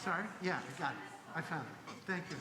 Sorry? Yeah, I got it. I found it. Thank you.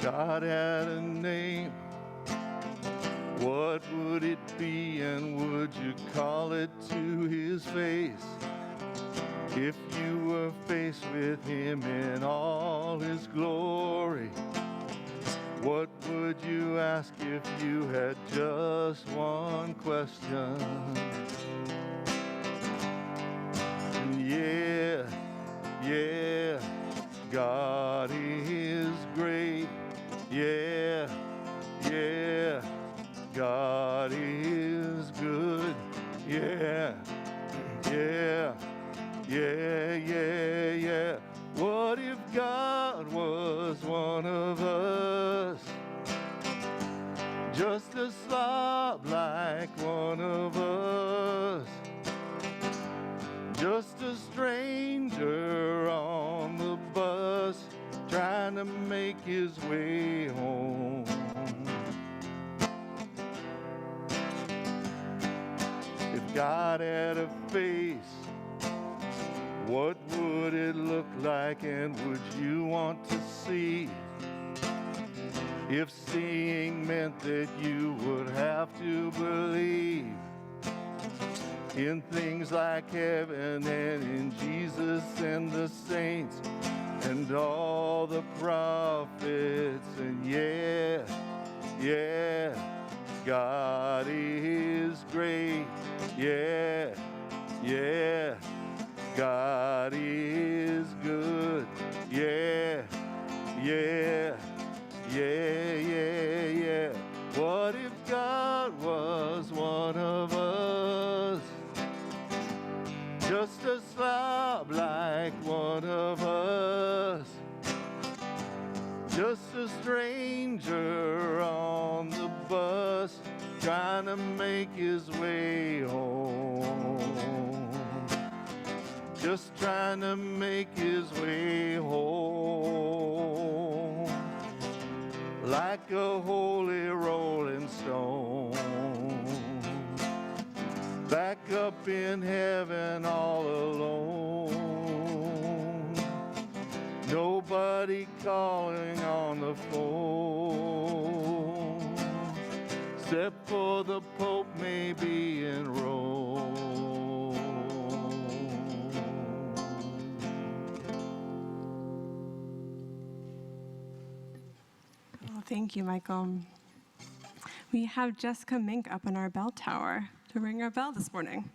God had a name, what would it be, and would you call it to his face? If you were faced with him in all his glory, what would you ask if you had just one question? Yeah, God is great. Yeah, God is good. Yeah. What if God was one of us? Just a slob like one of us. Just a stranger on the bus, trying to make his way home. If God had a face, what would it look like, and would you want to see? If seeing meant that you would have to believe in things like heaven and in Jesus and the saints and all the prophets, and yeah, God is great. Yeah, God is good. Yeah. What if God was one of us? Just a slob like one of us. Just a stranger on the bus, trying to make his way home. Just trying to make his way home. Like a holy rolling stone, back up in heaven all alone. Nobody calling on the phone, except for the Pope maybe in Rome. Thank you, Michael. We have Jessica Mink up in our bell tower to ring our bell this morning.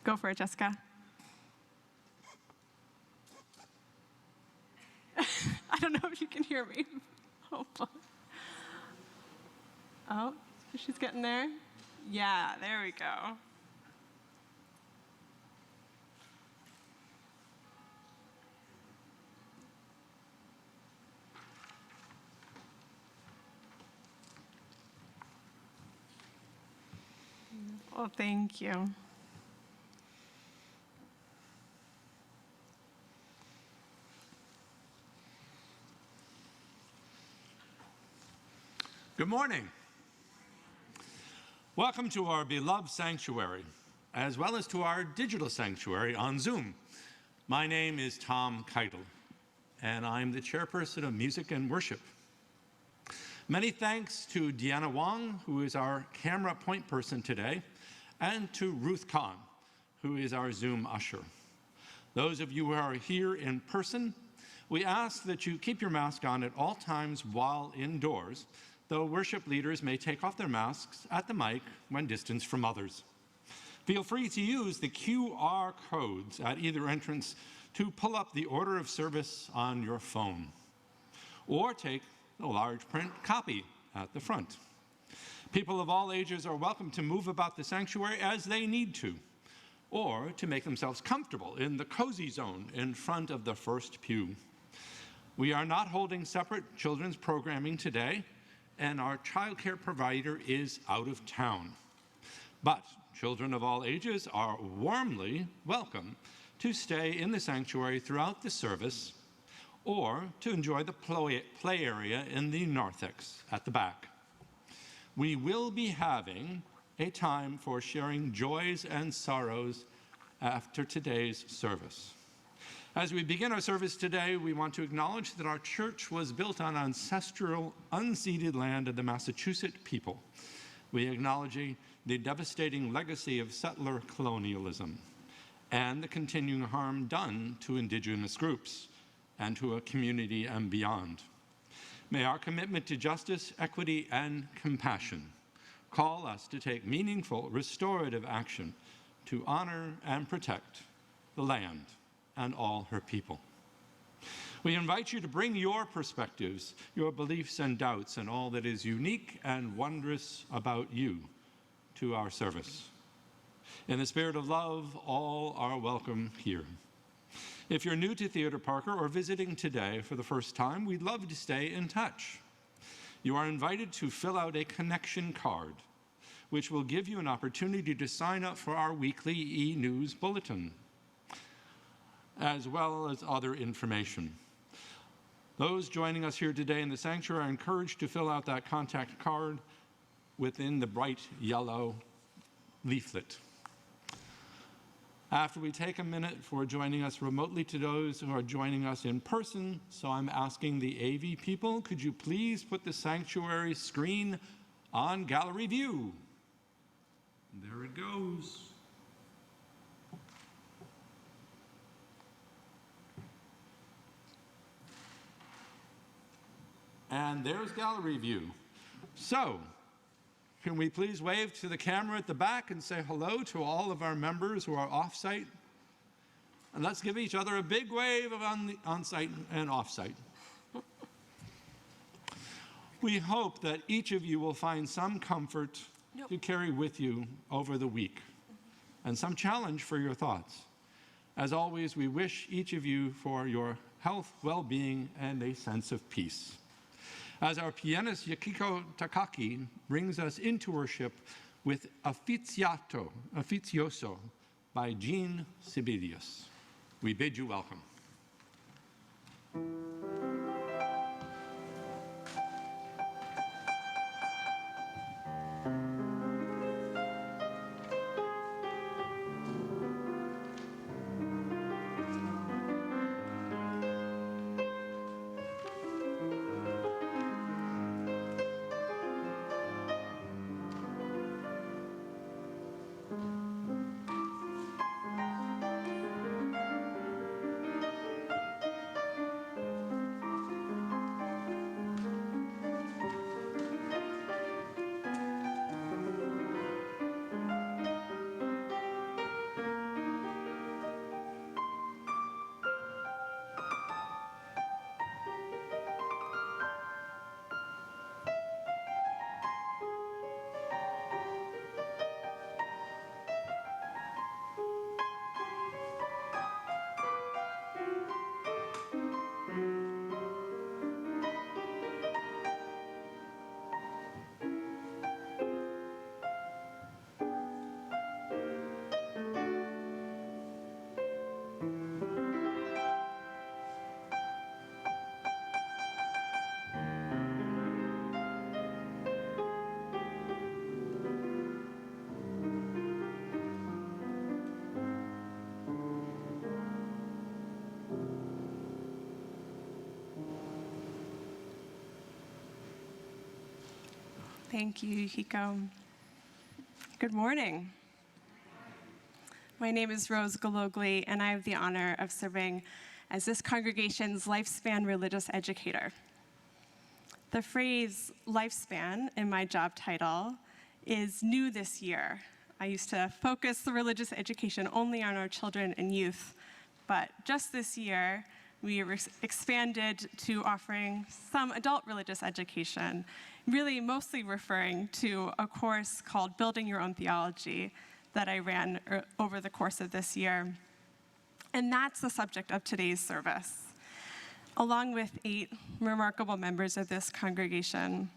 Go for it, Jessica. I don't know if you can hear me. Oh, she's getting there. Yeah, there we go. Well, thank you. Good morning. Welcome to our beloved sanctuary, as well as to our digital sanctuary on Zoom. My name is Tom Keitel, and I'm the chairperson of Music and Worship. Many thanks to Deanna Wong, who is our camera point person today, and to Ruth Kahn, who is our Zoom usher. Those of you who are here in person, we ask that you keep your mask on at all times while indoors, though worship leaders may take off their masks at the mic when distanced from others. Feel free to use the QR codes at either entrance to pull up the order of service on your phone, or take a large print copy at the front. People of all ages are welcome to move about the sanctuary as they need to, or to make themselves comfortable in the cozy zone in front of the first pew. We are not holding separate children's programming today, and our childcare provider is out of town. But children of all ages are warmly welcome to stay in the sanctuary throughout the service, or to enjoy the play area in the narthex at the back. We will be having a time for sharing joys and sorrows after today's service. As we begin our service today, we want to acknowledge that our church was built on ancestral, unceded land of the Massachusetts people. We acknowledge the devastating legacy of settler colonialism and the continuing harm done to Indigenous groups and to a community and beyond. May our commitment to justice, equity, and compassion call us to take meaningful, restorative action to honor and protect the land and all her people. We invite you to bring your perspectives, your beliefs and doubts, and all that is unique and wondrous about you to our service. In the spirit of love, all are welcome here. If you're new to Theater Parker or visiting today for the first time, we'd love to stay in touch. You are invited to fill out a connection card, which will give you an opportunity to sign up for our weekly e-news bulletin, as well as other information. Those joining us here today in the sanctuary are encouraged to fill out that contact card within the bright yellow leaflet. After we take a minute for joining us remotely to those who are joining us in person, so I'm asking the AV people, could you please put the sanctuary screen on gallery view? There it goes. And there's gallery view. So, can we please wave to the camera at the back and say hello to all of our members who are off-site? And let's give each other a big wave of on-site and off-site. We hope that each of you will find some comfort to carry with you over the week and some challenge for your thoughts. As always, we wish each of you for your health, well-being, and a sense of peace. As our pianist Yukiko Takaki brings us into worship with Affizioso by Jean Sibelius. We bid you welcome. Thank you, Hiko. Good morning. My name is Rose Gallogly, and I have the honor of serving as this congregation's lifespan religious educator. The phrase lifespan in my job title is new this year. I used to focus the religious education only on our children and youth, but just this year, we expanded to offering some adult religious education, really mostly referring to a course called Building Your Own Theology that I ran over the course of this year. And that's the subject of today's service. Along with 8 remarkable members of this congregation,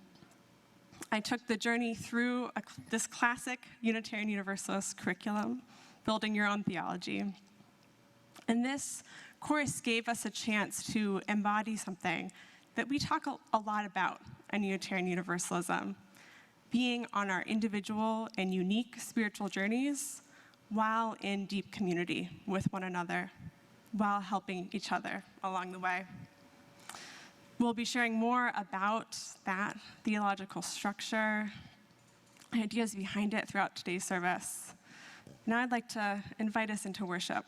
I took the journey through this classic Unitarian Universalist curriculum, Building Your Own Theology. And this course gave us a chance to embody something that we talk a lot about in Unitarian Universalism, being on our individual and unique spiritual journeys while in deep community with one another, while helping each other along the way. We'll be sharing more about that theological structure, ideas behind it throughout today's service. Now I'd like to invite us into worship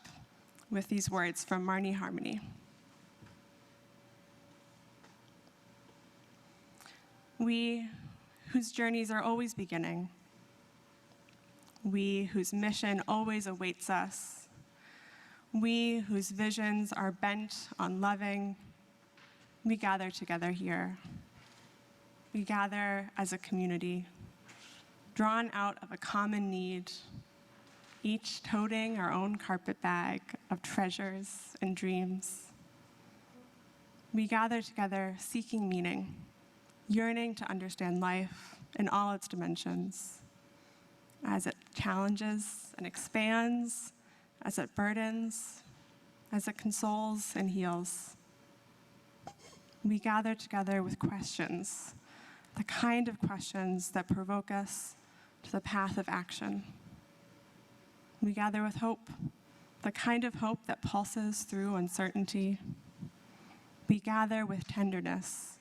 with these words from Marnie Harmony. We whose journeys are always beginning, we whose mission always awaits us, we whose visions are bent on loving, we gather together here. We gather as a community, drawn out of a common need, each toting our own carpet bag of treasures and dreams. We gather together seeking meaning, yearning to understand life in all its dimensions, as it challenges and expands, as it burdens, as it consoles and heals. We gather together with questions, the kind of questions that provoke us to the path of action. We gather with hope, the kind of hope that pulses through uncertainty. We gather with tenderness,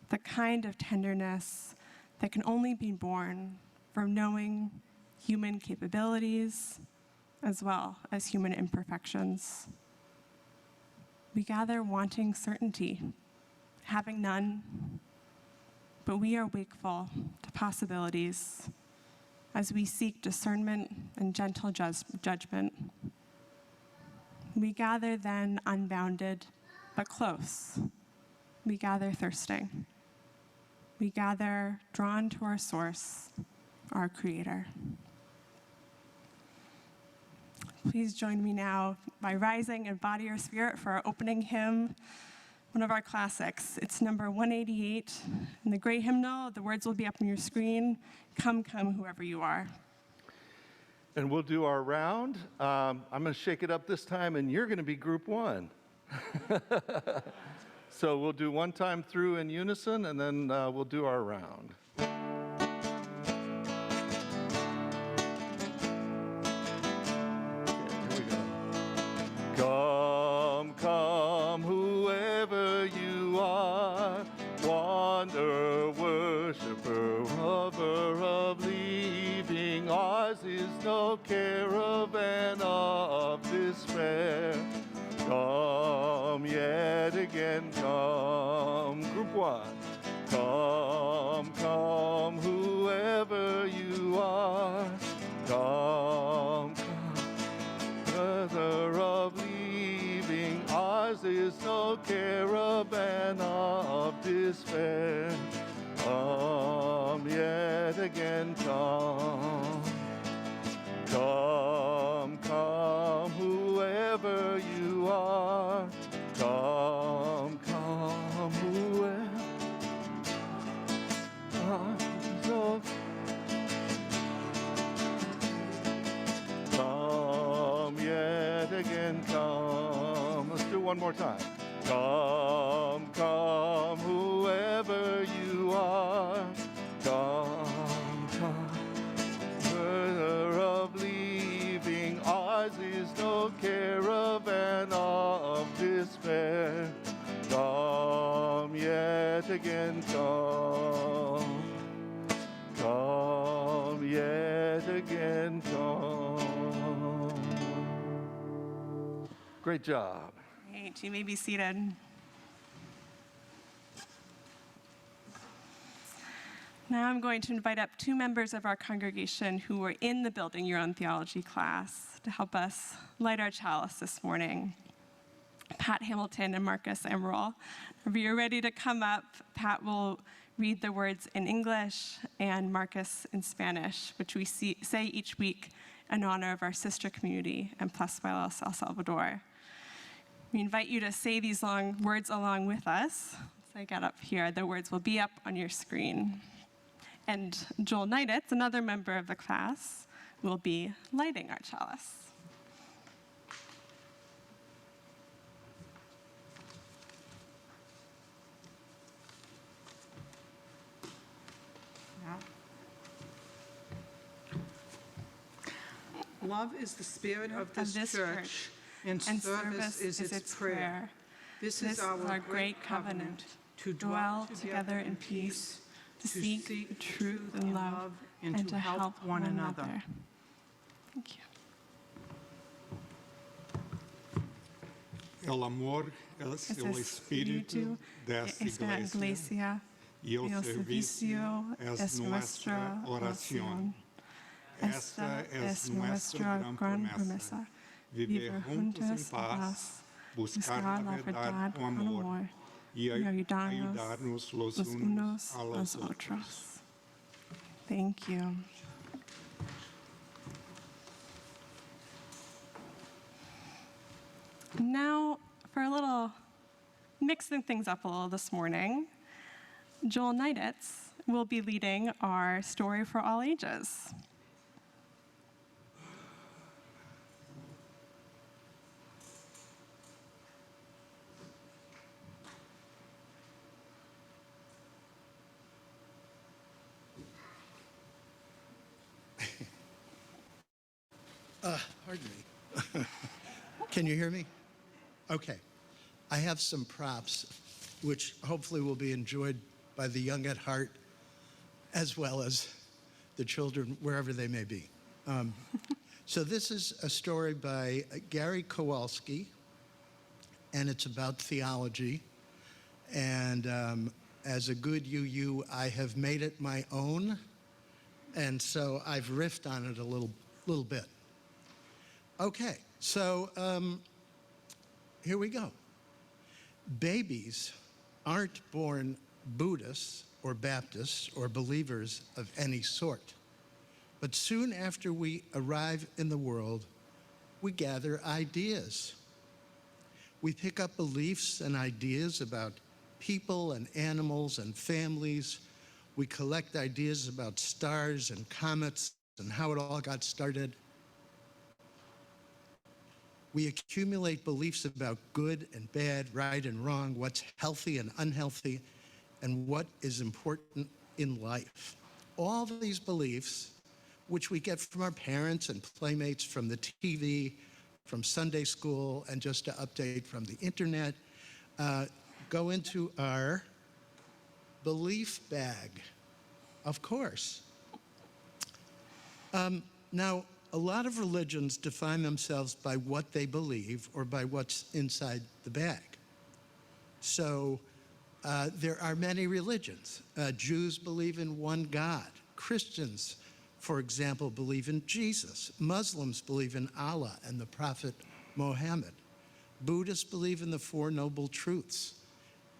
the kind of tenderness that can only be born from knowing human capabilities as well as human imperfections. We gather wanting certainty, having none, but we are wakeful to possibilities as we seek discernment and gentle judgment. We gather then unbounded, but close. We gather thirsting. We gather drawn to our source, our Creator. Please join me now by rising in body or spirit for our opening hymn, one of our classics. It's number 188 in the great hymnal. The words will be up on your screen. Come, come, whoever you are. And we'll do our round. I'm going to shake it up this time, and you're going to be group 1. So we'll do one time through in unison, and then we'll do our round. Come, come, whoever you are, wanderer, worshiper, lover of leaving. Ours is no caravan of despair. Come yet again, come. Group 1. Come, come, whoever you are. Come, come, brother of leaving. Ours is no caravan of despair. Come yet again, come. Come, come, whoever you are. Come, come, whoever. Come yet again, come. Let's do it one more time. Come, come, whoever you are. Come, come. Brother of leaving, ours is no caravan of despair. Come yet again, come. Come yet again, come. Great job. Great, you may be seated. Now I'm going to invite up two members of our congregation who were in the Building Your Own Theology class to help us light our chalice this morning. Pat Hamilton and Marcus Emerald. If you're ready to come up, Pat will read the words in English and Marcus in Spanish, which we say each week in honor of our sister community in Plazuelos, El Salvador. We invite you to say these long words along with us. As I get up here, the words will be up on your screen. And Joel Neiditz, another member of the class, will be lighting our chalice. Love is the spirit of this church, and service is its prayer. This is our great covenant, to dwell together in peace, to seek the truth and love, and to help one another. Thank you. El amor es el espíritu de esta iglesia y el servicio es nuestra oración. Esta es nuestra gran promesa, vivir juntos en paz, buscar la verdad con amor y ayudarnos los unos a los otros. Thank you. Now, for a little mixing things up a little this morning, Joel Neiditz will be leading our Story for All Ages. Pardon me. Can you hear me? Okay. I have some props, which hopefully will be enjoyed by the young at heart, as well as the children, wherever they may be. So this is a story by Gary Kowalski, and it's about theology. And as a good UU, I have made it my own, and so I've riffed on it a little bit. Okay, so here we go. Babies aren't born Buddhists or Baptists or believers of any sort. But soon after we arrive in the world, we gather ideas. We pick up beliefs and ideas about people and animals and families. We collect ideas about stars and comets and how it all got started. We accumulate beliefs about good and bad, right and wrong, what's healthy and unhealthy, and what is important in life. All of these beliefs, which we get from our parents and playmates, from the TV, from Sunday school, and just to update from the internet, go into our belief bag, of course. Now, a lot of religions define themselves by what they believe or by what's inside the bag. So there are many religions. Jews believe in one God. Christians, for example, believe in Jesus. Muslims believe in Allah and the Prophet Muhammad. Buddhists believe in the Four Noble Truths.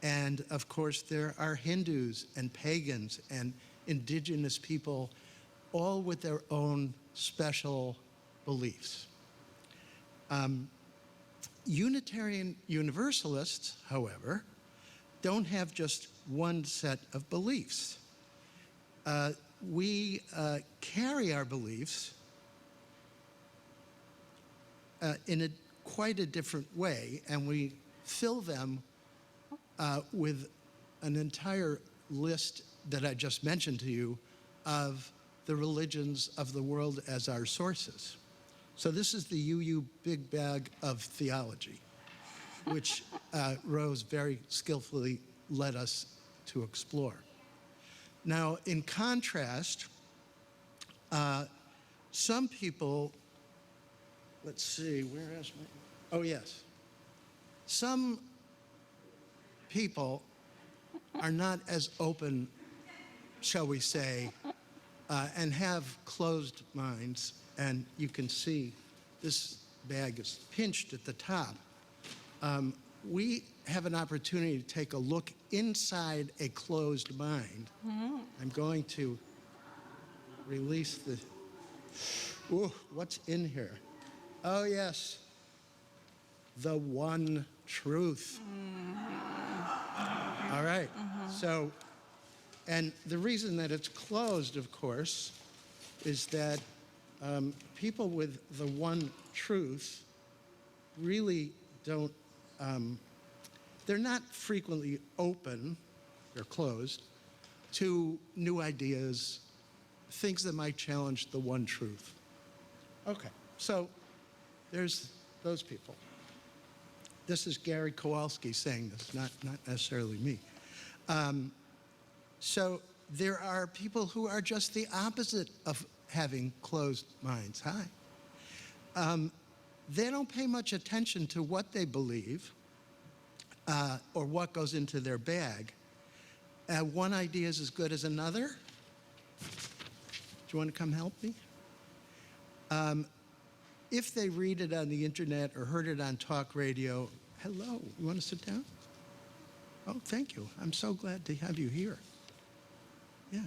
And of course, there are Hindus and pagans and indigenous people, all with their own special beliefs. Unitarian Universalists, however, don't have just one set of beliefs. We carry our beliefs in quite a different way, and we fill them with an entire list that I just mentioned to you of the religions of the world as our sources. So this is the UU Big Bag of Theology, which Rose very skillfully led us to explore. Now, in contrast, some people, let's see, where is my, oh yes. Some people are not as open shall we say, and have closed minds. And you can see this bag is pinched at the top. We have an opportunity to take a look inside a closed mind. I'm going to release the, ooh, what's in here? Oh yes, the one truth. All right, so, and the reason that it's closed, of course, is that people with the one truth really don't, they're not frequently open, they're closed, to new ideas, things that might challenge the one truth. Okay, so there's those people. This is Gary Kowalski saying this, not necessarily me. So there are people who are just the opposite of having closed minds. Hi. They don't pay much attention to what they believe or what goes into their bag. One idea is as good as another. Do you want to come help me? If they read it on the internet or heard it on talk radio, hello, you want to sit down? Oh, thank you. I'm so glad to have you here. Yeah.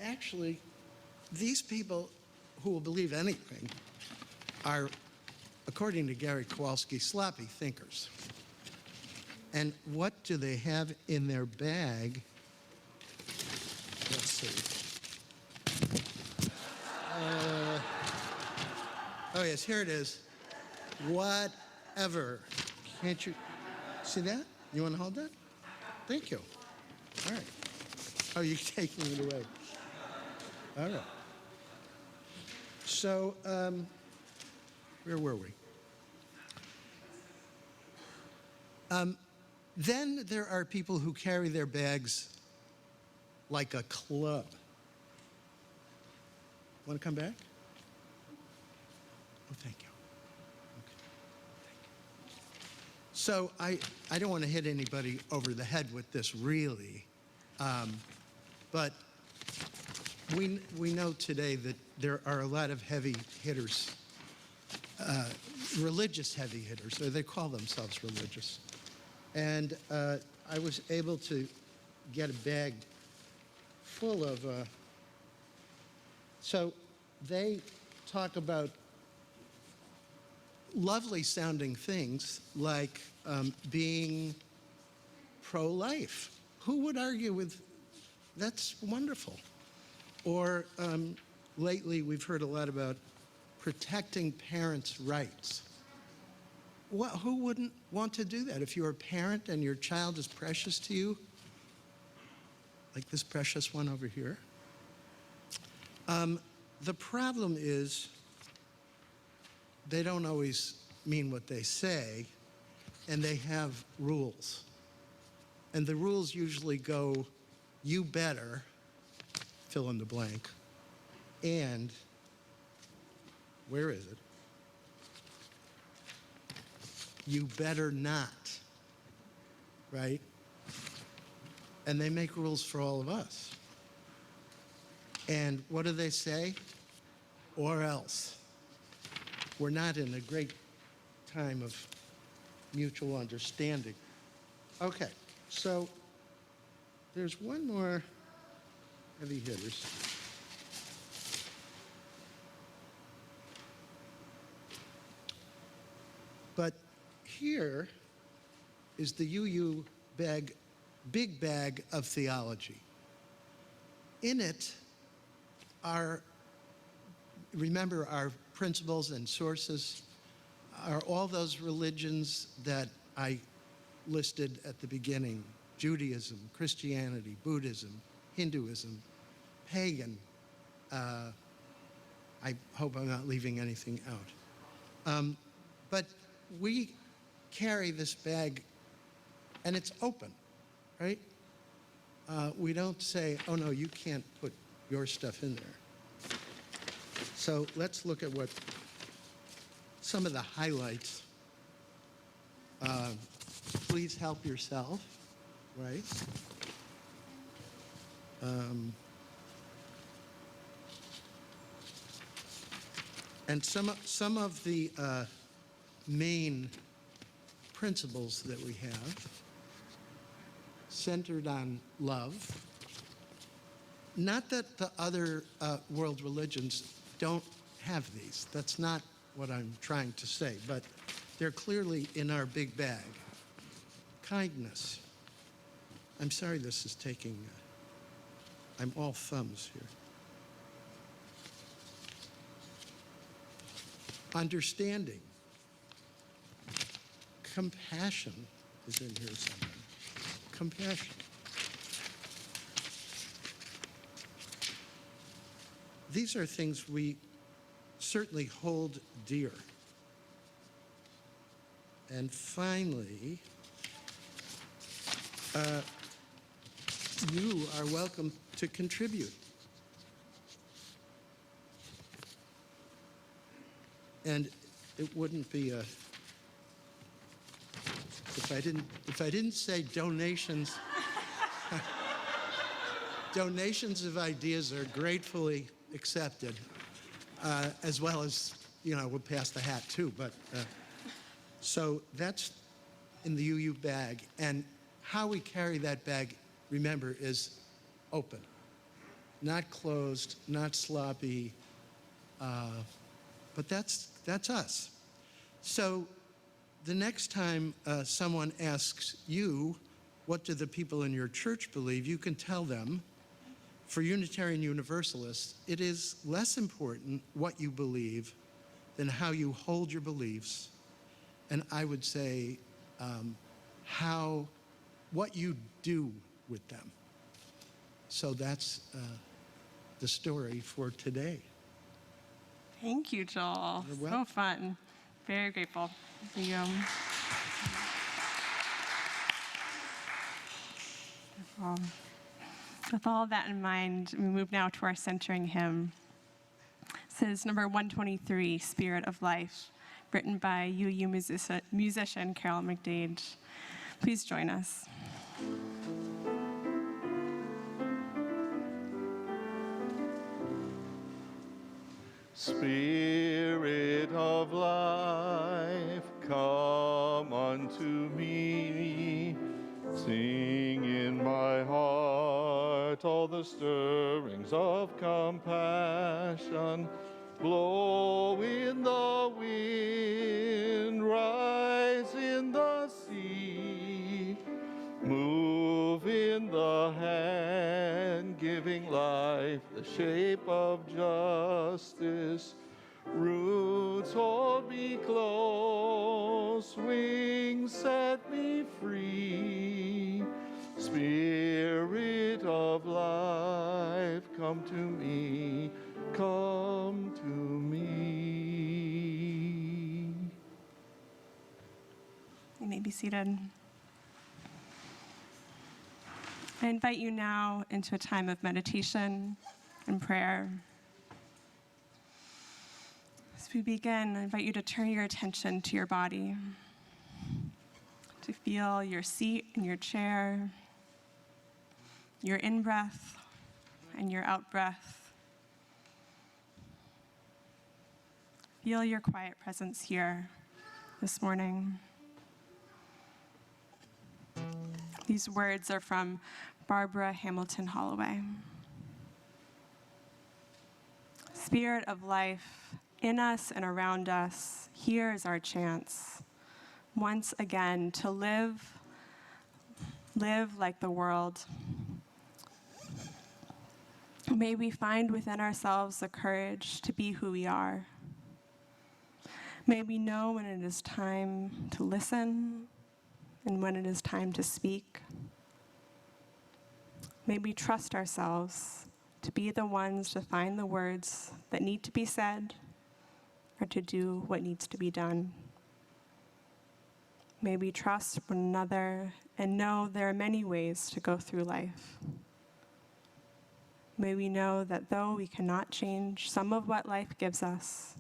Actually, these people who will believe anything are, according to Gary Kowalski, sloppy thinkers. And what do they have in their bag? Let's see. Oh, yes, here it is. Whatever. Can't you see that? You want to hold that? Thank you. All right. Oh, you're taking it away. All right. So, where were we? Then there are people who carry their bags like a club. Want to come back? Oh, thank you. Okay. Thank you. So I don't want to hit anybody over the head with this, really. But we know today that there are a lot of heavy hitters, religious heavy hitters, or they call themselves religious. And I was able to get a bag full of, so they talk about lovely sounding things like being pro-life. Who would argue with, that's wonderful. Or lately we've heard a lot about protecting parents' rights. Who wouldn't want to do that? If you're a parent and your child is precious to you, like this precious one over here. The problem is they don't always mean what they say, and they have rules. And the rules usually go, you better, fill in the blank, and where is it? You better not, right? And they make rules for all of us. And what do they say? Or else. We're not in a great time of mutual understanding. Okay, so there's one more heavy hitters. But here is the UU bag, big bag of theology. In it are, remember, our principles and sources are all those religions that I listed at the beginning: Judaism, Christianity, Buddhism, Hinduism, pagan. I hope I'm not leaving anything out. But we carry this bag, and it's open, right? We don't say, oh no, you can't put your stuff in there. So let's look at what some of the highlights. Please help yourself. right? And some of the main principles that we have centered on love. Not that the other world religions don't have these. That's not what I'm trying to say, but they're clearly in our big bag. Kindness. I'm sorry this is taking, I'm all thumbs here. Understanding. Compassion is in here somewhere. Compassion. These are things we certainly hold dear. And finally, you are welcome to contribute. And it wouldn't be a, if I didn't say donations, donations of ideas are gratefully accepted, as well as, we'll pass the hat too, but, so that's in the UU bag, and how we carry that bag, remember, is open, not closed, not sloppy, but that's us. So the next time someone asks you, what do the people in your church believe, you can tell them, for Unitarian Universalists, it is less important what you believe than how you hold your beliefs, and I would say what you do with them. So that's the story for today. Thank you, Joel. You're welcome. So fun. Very grateful for you. With all of that in mind, we move now to our centering hymn. This is number 123, Spirit of Life, written by UU musician Carol McDade. Please join us. Spirit of life, come unto me. Sing in my heart all the stirrings of compassion. Blow in the wind, rise in the sea. Move in the hand, giving life the shape of justice. Roots hold me close, wings set me free. Spirit of life, come to me, come to me. You may be seated. I invite you now into a time of meditation and prayer. As we begin, I invite you to turn your attention to your body, to feel your seat and your chair, your in-breath and your out-breath. Feel your quiet presence here this morning. These words are from Barbara Hamilton Holloway. Spirit of life, in us and around us, here is our chance, once again, to live like the world. May we find within ourselves the courage to be who we are. May we know when it is time to listen and when it is time to speak. May we trust ourselves to be the ones to find the words that need to be said or to do what needs to be done. May we trust one another and know there are many ways to go through life. May we know that though we cannot change some of what life gives us,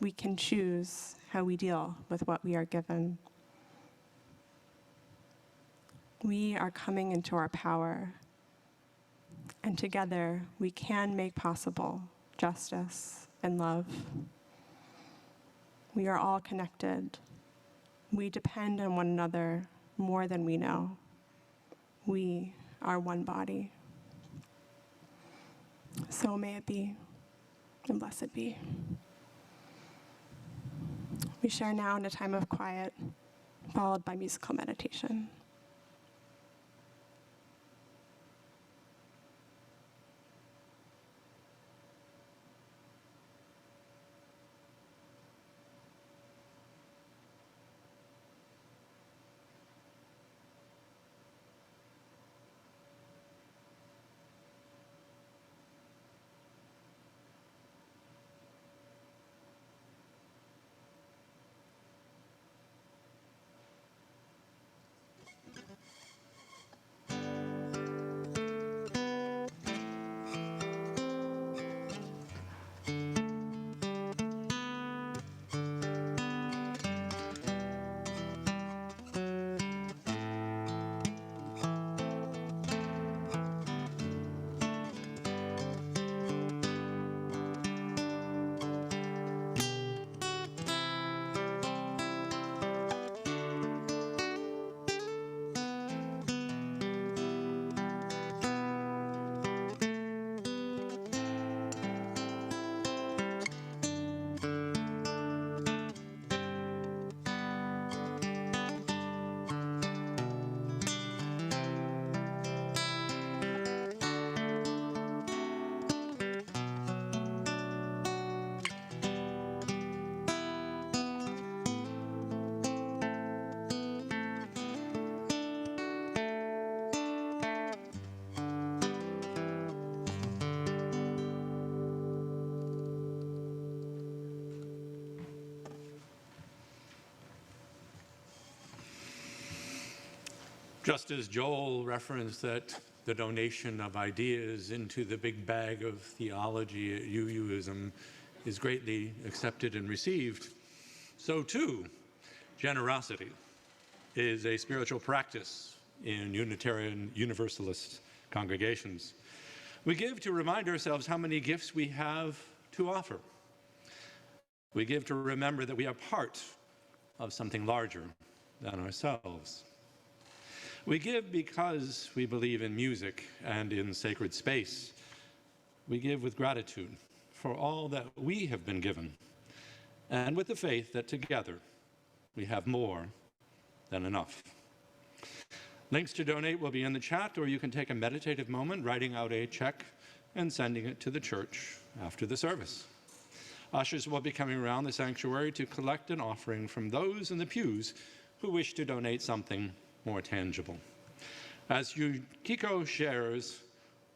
we can choose how we deal with what we are given. We are coming into our power, and together we can make possible justice and love. We are all connected. We depend on one another more than we know. We are one body. So may it be, and blessed be. We share now in a time of quiet, followed by musical meditation. Just as Joel referenced that the donation of ideas into the big bag of theology at UUism is greatly accepted and received, so too generosity is a spiritual practice in Unitarian Universalist congregations. We give to remind ourselves how many gifts we have to offer. We give to remember that we are part of something larger than ourselves. We give because we believe in music and in sacred space. We give with gratitude for all that we have been given, and with the faith that together we have more than enough. Links to donate will be in the chat, or you can take a meditative moment writing out a check and sending it to the church after the service. Ushers will be coming around the sanctuary to collect an offering from those in the pews who wish to donate something more tangible. As Yukiko shares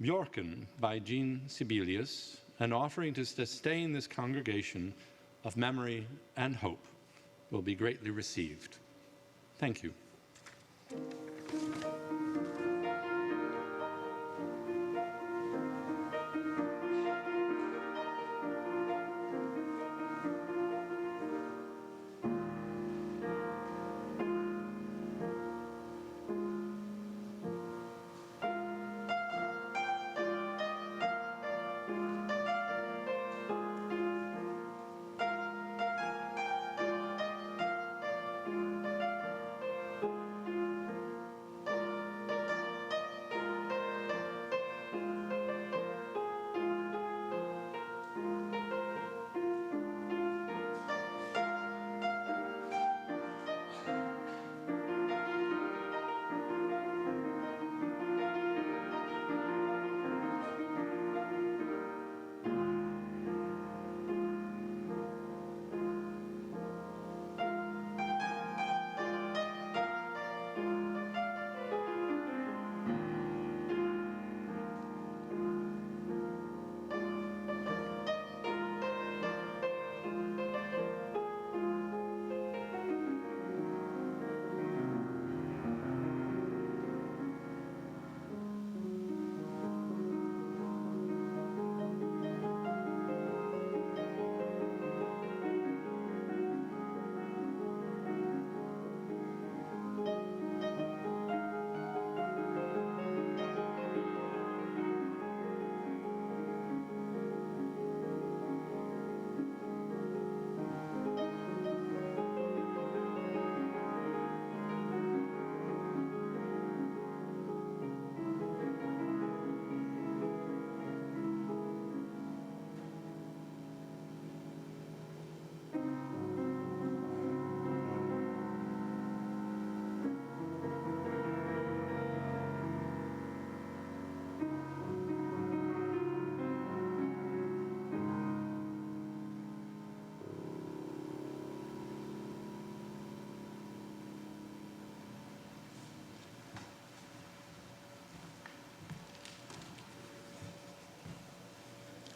Bjorken by Jean Sibelius, an offering to sustain this congregation of memory and hope will be greatly received. Thank you.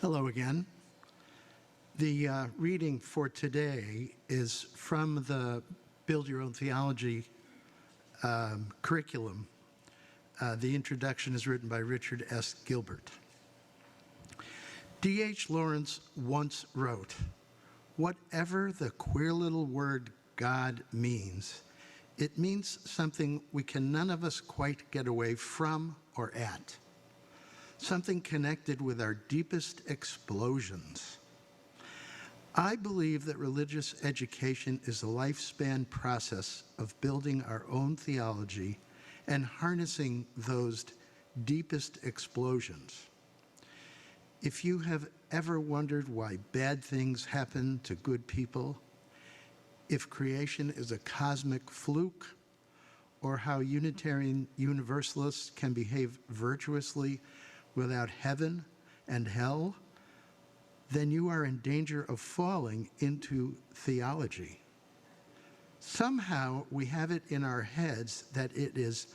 Hello again. The reading for today is from the Build Your Own Theology curriculum. The introduction is written by Richard S. Gilbert. D.H. Lawrence once wrote, "Whatever the queer little word God means, it means something we can none of us quite get away from or at. Something connected with our deepest explosions." I believe that religious education is a lifespan process of building our own theology and harnessing those deepest explosions. If you have ever wondered why bad things happen to good people, if creation is a cosmic fluke, or how Unitarian Universalists can behave virtuously without heaven and hell, then you are in danger of falling into theology. Somehow we have it in our heads that it is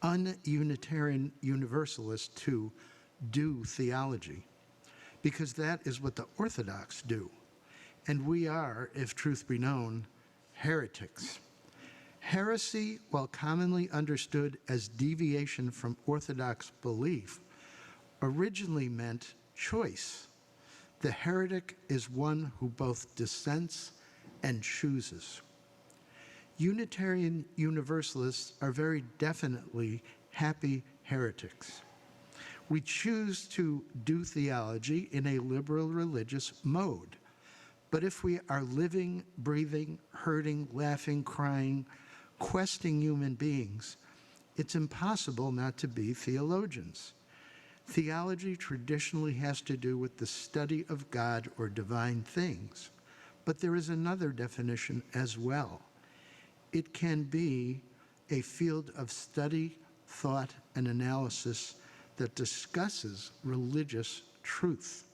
un-Unitarian Universalist to do theology, because that is what the Orthodox do. And we are, if truth be known, heretics. Heresy, while commonly understood as deviation from Orthodox belief, originally meant choice. The heretic is one who both dissents and chooses. Unitarian Universalists are very definitely happy heretics. We choose to do theology in a liberal religious mode. But if we are living, breathing, hurting, laughing, crying, questing human beings, it's impossible not to be theologians. Theology traditionally has to do with the study of God or divine things, but there is another definition as well. It can be a field of study, thought, and analysis that discusses religious truth.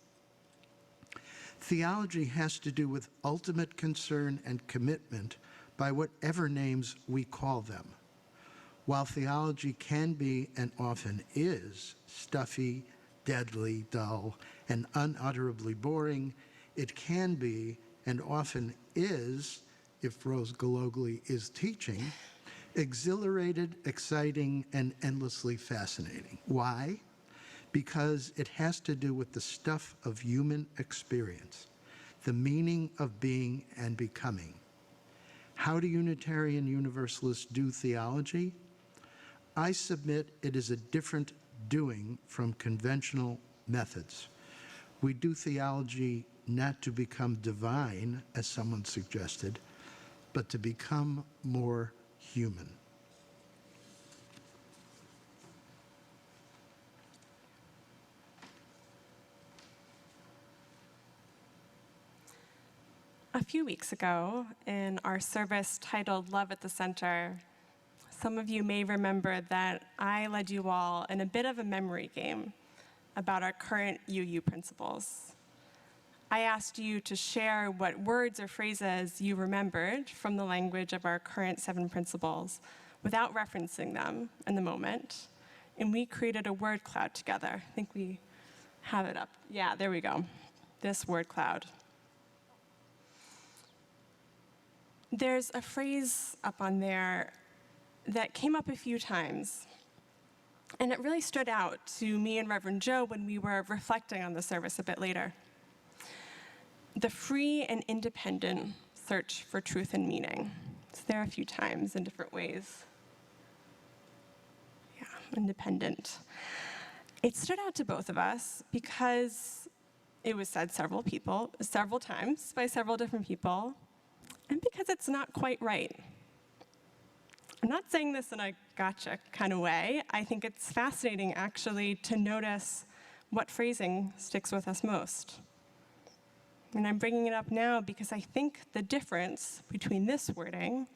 Theology has to do with ultimate concern and commitment by whatever names we call them. While theology can be, and often is, stuffy, deadly, dull, and unutterably boring, it can be, and often is, if Rose Gallogly is teaching, exhilarated, exciting, and endlessly fascinating. Why? Because it has to do with the stuff of human experience, the meaning of being and becoming. How do Unitarian Universalists do theology? I submit it is a different doing from conventional methods. We do theology not to become divine, as someone suggested, but to become more human. A few weeks ago, in our service titled Love at the Center, some of you may remember that I led you all in a bit of a memory game about our current UU principles. I asked you to share what words or phrases you remembered from the language of our current 7 principles without referencing them in the moment, and we created a word cloud together. I think we have it up. Yeah, there we go. This word cloud. There's a phrase up on there that came up a few times, and it really stood out to me and Reverend Joe when we were reflecting on the service a bit later. The free and independent search for truth and meaning. It's there a few times in different ways. Yeah, independent. It stood out to both of us because it was said several times by several different people, and because it's not quite right. I'm not saying this in a gotcha kind of way. I think it's fascinating, actually, to notice what phrasing sticks with us most. And I'm bringing it up now because I think the difference between this wording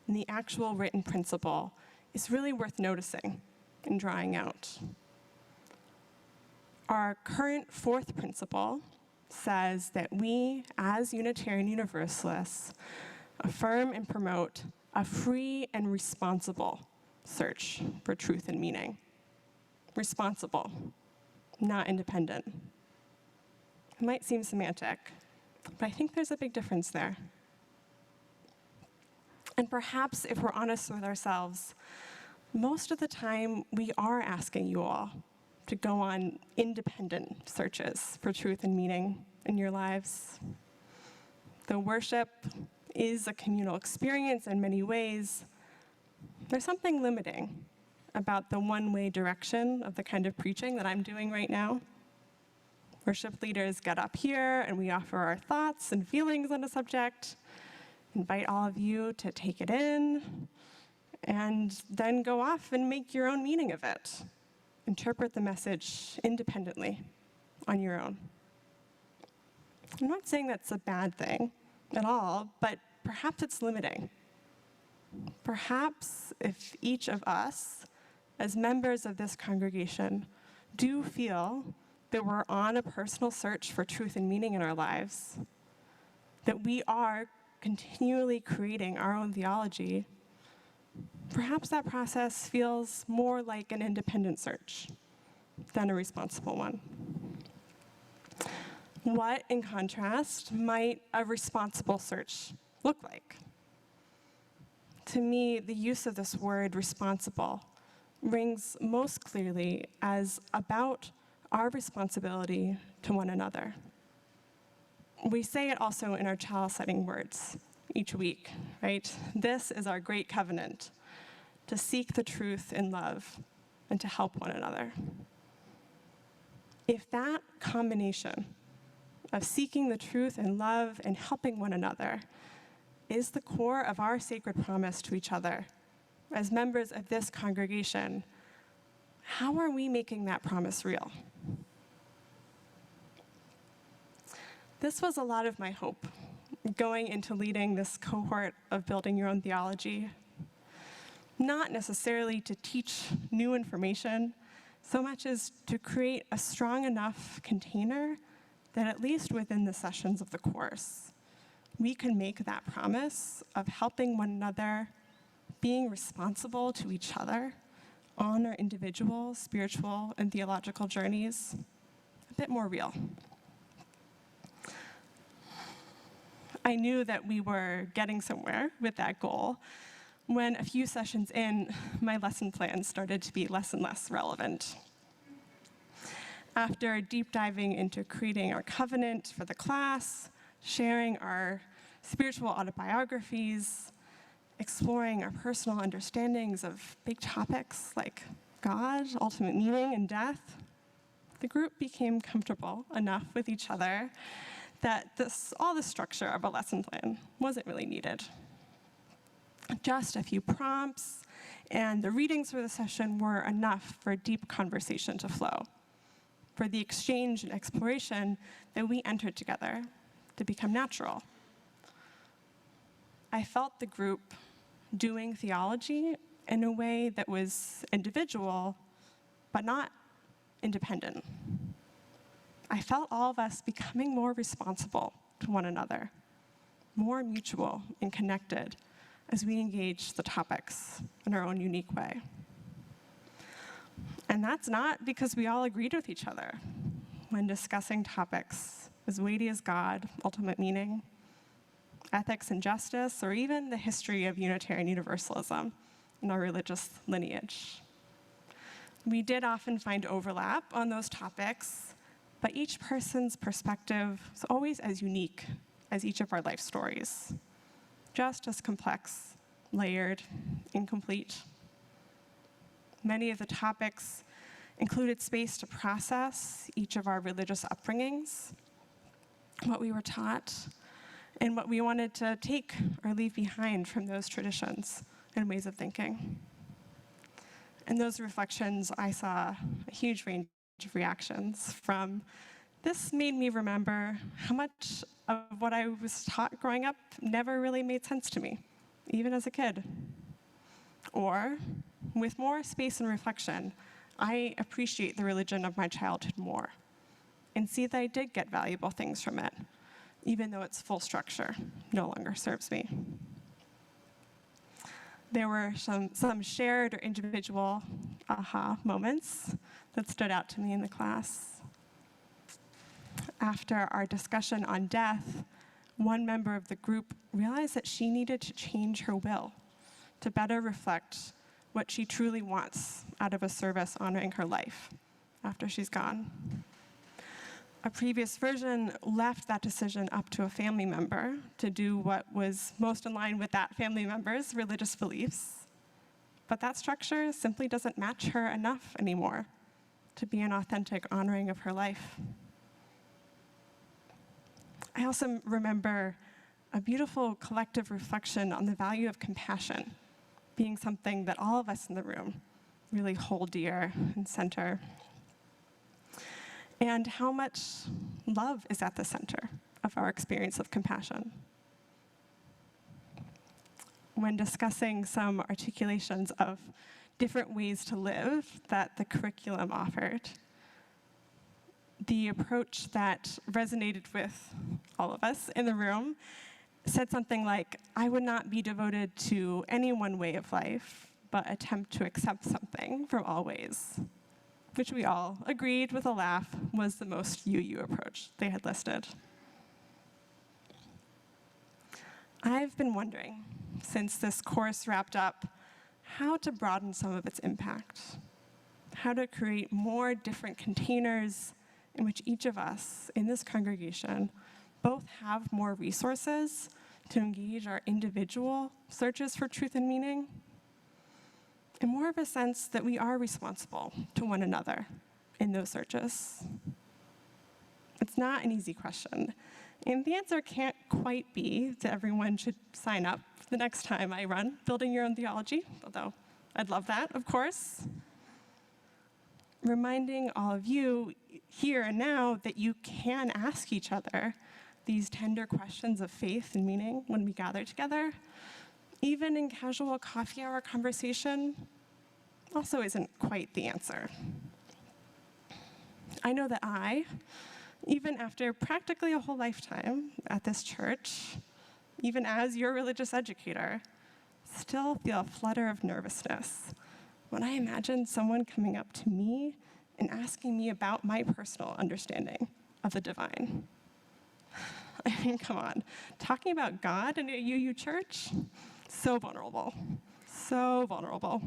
and the actual written principle is really worth noticing and drawing out. Our current 4th principle says that we, as Unitarian Universalists, affirm and promote a free and responsible search for truth and meaning. Responsible, not independent. It might seem semantic, but I think there's a big difference there. And perhaps if we're honest with ourselves, most of the time we are asking you all to go on independent searches for truth and meaning in your lives. Though worship is a communal experience in many ways, there's something limiting about the one-way direction of the kind of preaching that I'm doing right now. Worship leaders get up here and we offer our thoughts and feelings on a subject, invite all of you to take it in, and then go off and make your own meaning of it. Interpret the message independently on your own. I'm not saying that's a bad thing at all, but perhaps it's limiting. Perhaps if each of us, as members of this congregation, do feel that we're on a personal search for truth and meaning in our lives, that we are continually creating our own theology, perhaps that process feels more like an independent search than a responsible one. What, in contrast, might a responsible search look like? To me, the use of this word, responsible, rings most clearly as about our responsibility to one another. We say it also in our chalice setting words each week, right? This is our great covenant, to seek the truth in love and to help one another. If that combination of seeking the truth in love and helping one another is the core of our sacred promise to each other as members of this congregation, how are we making that promise real? This was a lot of my hope going into leading this cohort of Building Your Own Theology. Not necessarily to teach new information, so much as to create a strong enough container that at least within the sessions of the course, we can make that promise of helping one another, being responsible to each other on our individual, spiritual, and theological journeys a bit more real. I knew that we were getting somewhere with that goal when a few sessions in, my lesson plan started to be less and less relevant. After deep diving into creating our covenant for the class, sharing our spiritual autobiographies, exploring our personal understandings of big topics like God, ultimate meaning, and death, the group became comfortable enough with each other that all the structure of a lesson plan wasn't really needed. Just a few prompts and the readings for the session were enough for deep conversation to flow, for the exchange and exploration that we entered together to become natural. I felt the group doing theology in a way that was individual, but not independent. I felt all of us becoming more responsible to one another, more mutual and connected as we engage the topics in our own unique way. And that's not because we all agreed with each other when discussing topics as weighty as God, ultimate meaning, ethics and justice, or even the history of Unitarian Universalism in our religious lineage. We did often find overlap on those topics, but each person's perspective was always as unique as each of our life stories, just as complex, layered, incomplete. Many of the topics included space to process each of our religious upbringings, what we were taught, and what we wanted to take or leave behind from those traditions and ways of thinking. In those reflections, I saw a huge range of reactions from, this made me remember how much of what I was taught growing up never really made sense to me, even as a kid. Or, with more space and reflection, I appreciate the religion of my childhood more and see that I did get valuable things from it, even though its full structure no longer serves me. There were some shared or individual aha moments that stood out to me in the class. after our discussion on death, one member of the group realized that she needed to change her will to better reflect what she truly wants out of a service honoring her life after she's gone. A previous version left that decision up to a family member to do what was most in line with that family member's religious beliefs. But that structure simply doesn't match her enough anymore to be an authentic honoring of her life. I also remember a beautiful collective reflection on the value of compassion being something that all of us in the room really hold dear and center, and how much love is at the center of our experience of compassion. When discussing some articulations of different ways to live that the curriculum offered, the approach that resonated with all of us in the room said something like, I would not be devoted to any one way of life, but attempt to accept something from all ways, which we all agreed with a laugh was the most UU approach they had listed. I've been wondering, since this course wrapped up, how to broaden some of its impact, how to create more different containers in which each of us in this congregation both have more resources to engage our individual searches for truth and meaning, and more of a sense that we are responsible to one another in those searches. It's not an easy question, and the answer can't quite be that everyone should sign up the next time I run Building Your Own Theology, although I'd love that, of course. Reminding all of you here and now that you can ask each other these tender questions of faith and meaning when we gather together, even in casual coffee hour conversation, also isn't quite the answer. I know that I, even after practically a whole lifetime at this church, even as your religious educator, still feel a flutter of nervousness when I imagine someone coming up to me and asking me about my personal understanding of the divine. I mean, come on, talking about God in a UU church? So vulnerable, so vulnerable.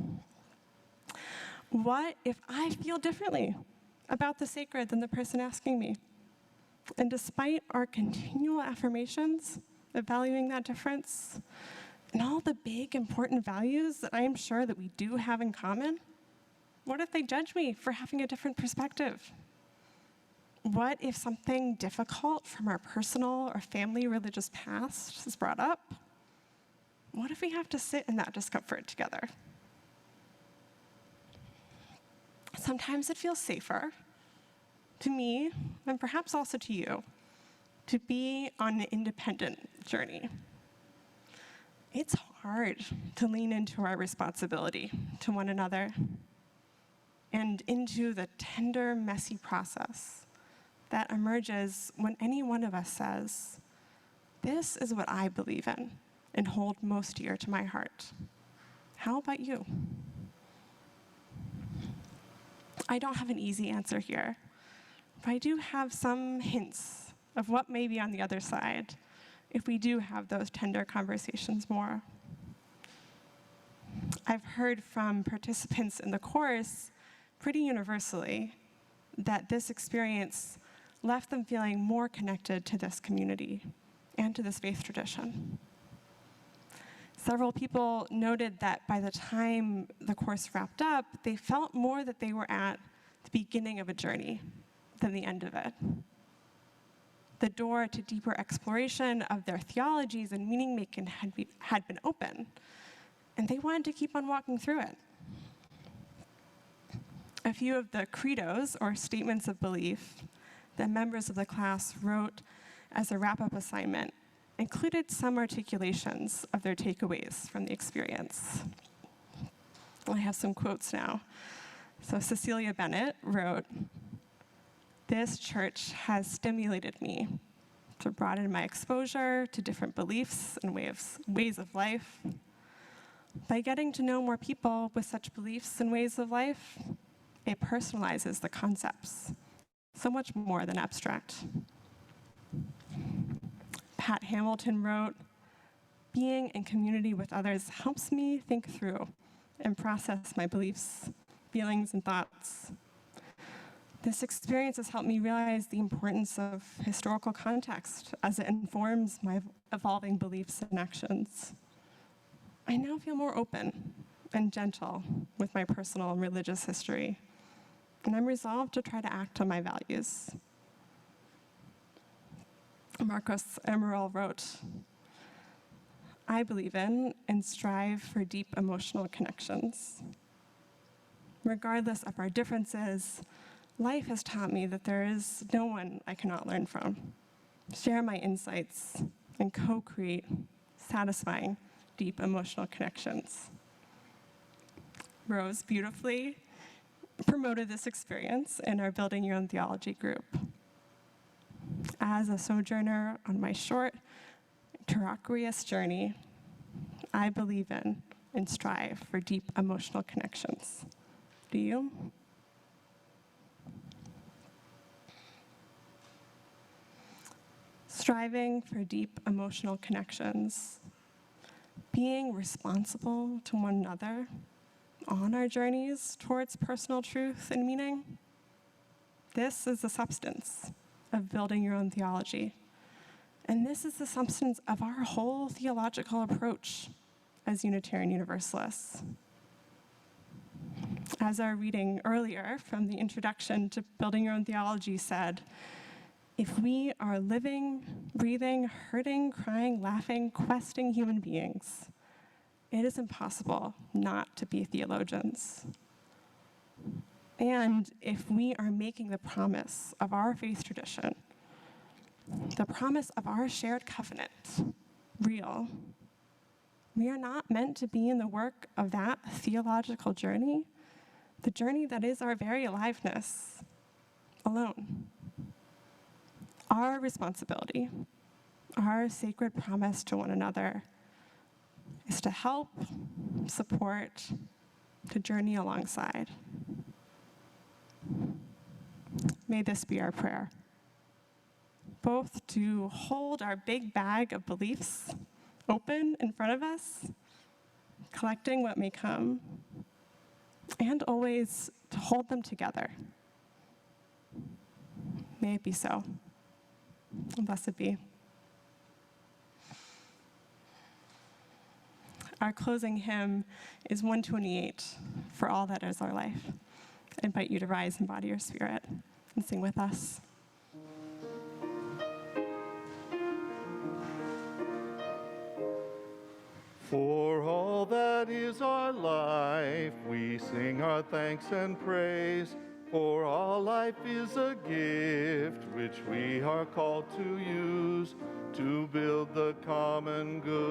What if I feel differently about the sacred than the person asking me? And despite our continual affirmations of valuing that difference, and all the big, important values that I am sure that we do have in common, what if they judge me for having a different perspective? What if something difficult from our personal or family religious past is brought up? What if we have to sit in that discomfort together? Sometimes it feels safer to me, and perhaps also to you, to be on an independent journey. It's hard to lean into our responsibility to one another and into the tender, messy process that emerges when any one of us says, this is what I believe in and hold most dear to my heart. How about you? I don't have an easy answer here, but I do have some hints of what may be on the other side if we do have those tender conversations more. I've heard from participants in the course pretty universally that this experience left them feeling more connected to this community and to this faith tradition. Several people noted that by the time the course wrapped up, they felt more that they were at the beginning of a journey than the end of it. The door to deeper exploration of their theologies and meaning-making had been open, and they wanted to keep on walking through it. A few of the credos, or statements of belief, that members of the class wrote as a wrap-up assignment included some articulations of their takeaways from the experience. I have some quotes now. So Cecilia Bennett wrote, "This church has stimulated me to broaden my exposure to different beliefs and ways of life. By getting to know more people with such beliefs and ways of life, it personalizes the concepts, so much more than abstract. Pat Hamilton wrote, "Being in community with others helps me think through and process my beliefs, feelings, and thoughts. This experience has helped me realize the importance of historical context as it informs my evolving beliefs and actions. I now feel more open and gentle with my personal and religious history, and I'm resolved to try to act on my values." Marcos Emerald wrote, "I believe in and strive for deep emotional connections. Regardless of our differences, life has taught me that there is no one I cannot learn from, share my insights, and co-create satisfying, deep emotional connections." Rose beautifully promoted this experience in our Building Your Own Theology group. As a sojourner on my short, terraqueous journey, I believe in and strive for deep emotional connections. Do you? Striving for deep emotional connections, being responsible to one another on our journeys towards personal truth and meaning. This is the substance of building your own theology. And this is the substance of our whole theological approach as Unitarian Universalists. As our reading earlier from the introduction to Building Your Own Theology said, if we are living, breathing, hurting, crying, laughing, questing human beings, it is impossible not to be theologians. And if we are making the promise of our faith tradition, the promise of our shared covenant, real, we are not meant to be in the work of that theological journey, the journey that is our very aliveness, alone. Our responsibility, our sacred promise to one another is to help, support, to journey alongside. May this be our prayer. Both to hold our big bag of beliefs open in front of us, collecting what may come, and always to hold them together. May it be so. Blessed be. Our closing hymn is 128, For All That Is Our Life. I invite you to rise and body your spirit and sing with us. For all that is our life, we sing our thanks and praise. For all life is a gift which we are called to use to build the common good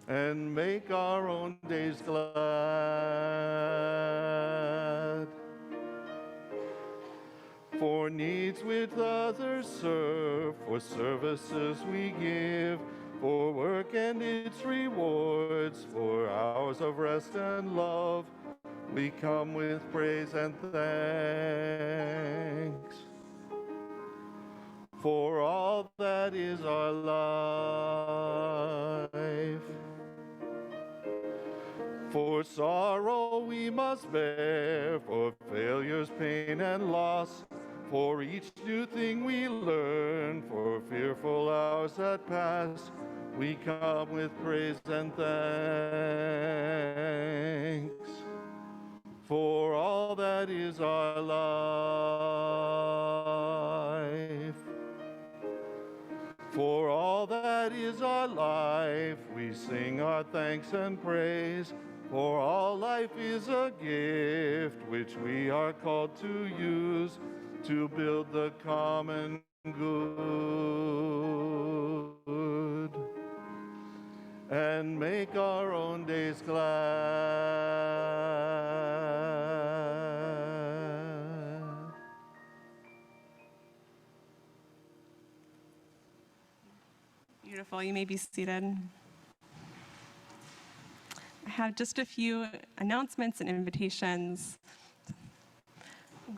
and make our own days glad. For needs with others serve, for services we give, for work and its rewards, for hours of rest and love, we come with praise and thanks. For all that is our life, for sorrow we must bear, for failures, pain, and loss, for each new thing we learn, for fearful hours that pass, we come with praise and thanks. For all that is our life, for all that is our life, we sing our thanks and praise. For all life is a gift which we are called to use to build the common good and make our own days glad. Beautiful, you may be seated. I have just a few announcements and invitations.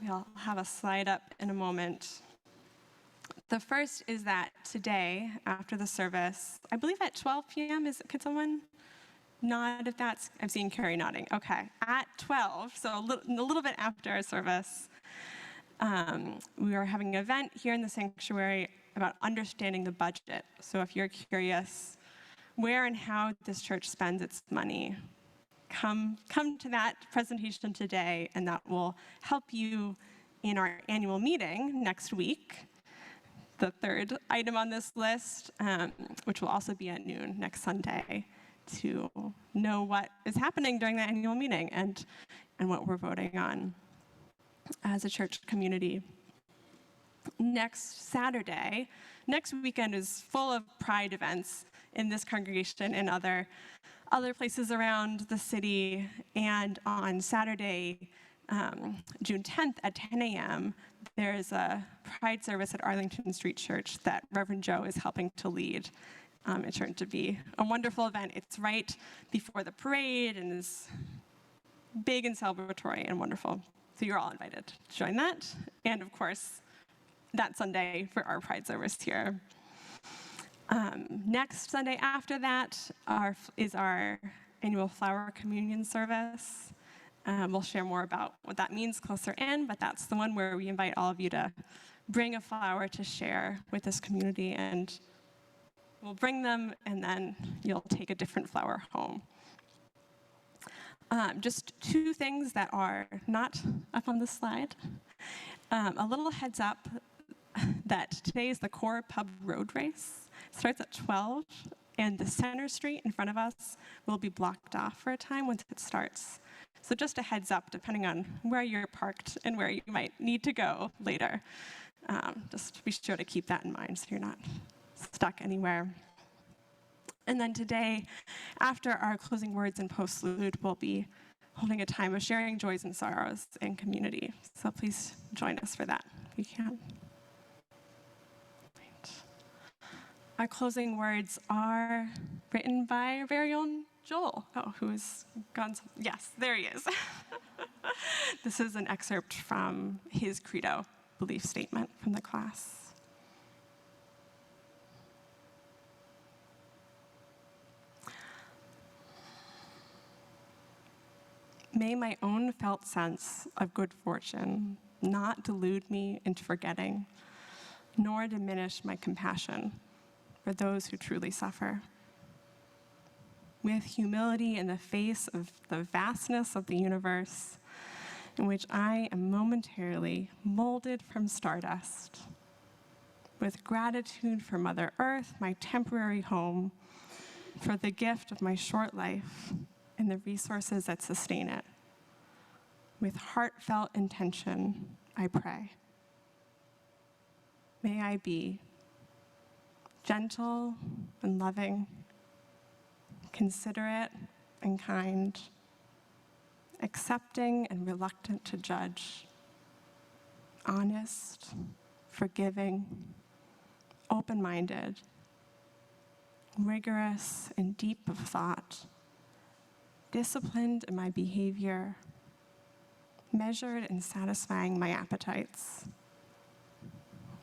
We'll have a slide up in a moment. The first is that today, after the service, I believe at 12 p.m., could someone nod if that's, I'm seeing Carrie nodding. Okay, at 12, so a little bit after our service, we are having an event here in the sanctuary about understanding the budget. So if you're curious where and how this church spends its money, come to that presentation today, and that will help you in our annual meeting next week, the third item on this list, which will also be at noon next Sunday, to know what is happening during that annual meeting and what we're voting on as a church community. Next Saturday, next weekend is full of Pride events in this congregation and other places around the city. And on Saturday, June 10th at 10 a.m., there's a Pride service at Arlington Street Church that Reverend Joe is helping to lead. It's turned to be a wonderful event. It's right before the parade and is big and celebratory and wonderful. So you're all invited to join that. And of course, that Sunday for our Pride service here. Next Sunday after that is our annual flower communion service. We'll share more about what that means closer in, but that's the one where we invite all of you to bring a flower to share with this community, and we'll bring them, and then you'll take a different flower home. Just two things that are not up on the slide. A little heads up that today is the Core Pub Road Race. It starts at 12, and the center street in front of us will be blocked off for a time once it starts. So just a heads up, depending on where you're parked and where you might need to go later. Just be sure to keep that in mind so you're not stuck anywhere. And then today, after our closing words and postlude, we'll be holding a time of sharing joys and sorrows in community. So please join us for that if you can. Right. Our closing words are written by our very own Joel. Oh, who is gone? Yes, there he is. This is an excerpt from his credo belief statement from the class. May my own felt sense of good fortune not delude me into forgetting, nor diminish my compassion for those who truly suffer. With humility in the face of the vastness of the universe, in which I am momentarily molded from stardust, with gratitude for Mother Earth, my temporary home, for the gift of my short life and the resources that sustain it. With heartfelt intention, I pray. May I be gentle and loving, considerate and kind, accepting and reluctant to judge, honest, forgiving, open-minded, rigorous and deep of thought, disciplined in my behavior, measured in satisfying my appetites,